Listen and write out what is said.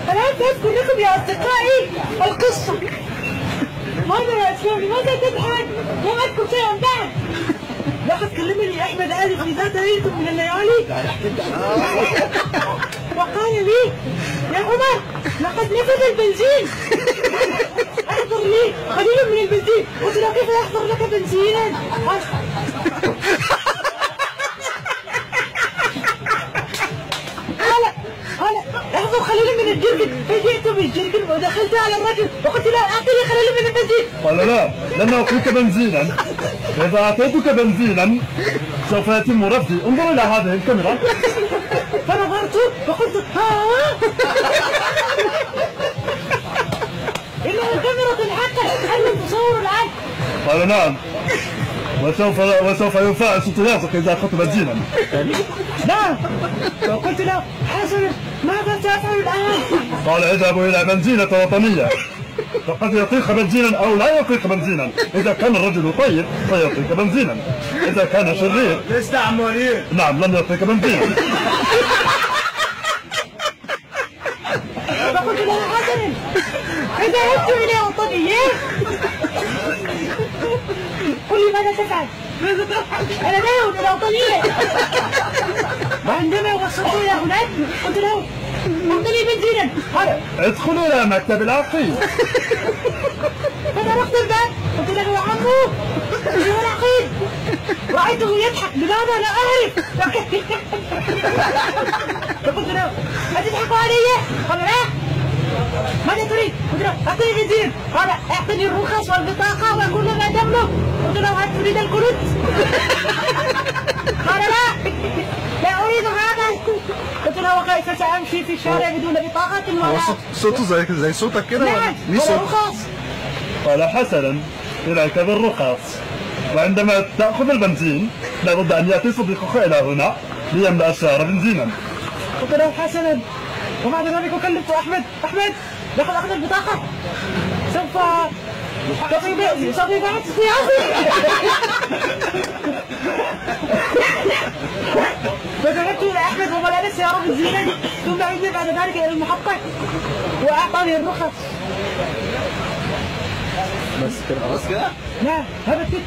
أنا أذكر لكم يا أصدقائي القصة. ماذا يا أسلام؟ لماذا تضحك؟ لم أذكر شيئا بعد. لقد كلمني أحمد آلف ذات ليلة من الليالي وقال لي يا عمر لقد نفذ البنزين، احضر لي قليل من البنزين. قلت له كيف يحضر لك بنزينا؟ قال احضر قليلا من الجرجل. فجئت بالجرجل ودخلت على الرجل وقلت له اعطني قليلا من البنزين. قال لا، لن اعطيك بنزينا. اذا اعطيتك بنزينا سوف يتم رفضي. انظر الى هذه الكاميرا. فنظرت وقلت ها انها كاميرا حقا، هل تصور الان؟ قال نعم، وسوف ينفع صوتياتك اذا اخذت بنزينا. نعم. وقلت له حسنا ماذا سافعل الان؟ قال اذهبوا الى بنزينة وطنية، فقد يعطيك بنزينا او لا يعطيك بنزينا. اذا كان الرجل طيب فيعطيك بنزينا، اذا كان شرير يستعمل نعم لن يعطيك بنزينا. فقلت له حسنا اذا عدت الى وطنية قل لي ماذا تفعل؟ انا لا اعود الى وطنية. وعندما وصلت الى هناك قلت له اعطني بنزينا. ادخلوا الى مكتب العقيد. فطرقت الباب قلت له يا عمو ايها العقيد. رايته يضحك، لماذا لا اعرف. فقلت له اتضحك علي؟ قال لا. ماذا تريد؟ قلت له اعطني بنزين. قال اعطني الرخص والبطاقه وكل ما تملك. قلت له هل تريد الكنوت؟ قال لا لا اريد هذا. قلت له وكيف سامشي في الشارع بدون بطاقه ولا صوته زي صوتك كده. نعم ولا رخص. قال حسنا اليك بالرخص، وعندما تاخذ البنزين لابد ان ياتي صديقك الى هنا ليملا السياره بنزينا. قلت له حسنا. وبعد ذلك كلمت احمد لقد اخذ البطاقه، سوف يبعث سياسي. فذهبت الى احمد وملأنا السياره بنزينا، ثم عدنا بعد ذلك الى المحطه واعطاني الرخص. بس كده خلاص كده؟ لا هذا التك.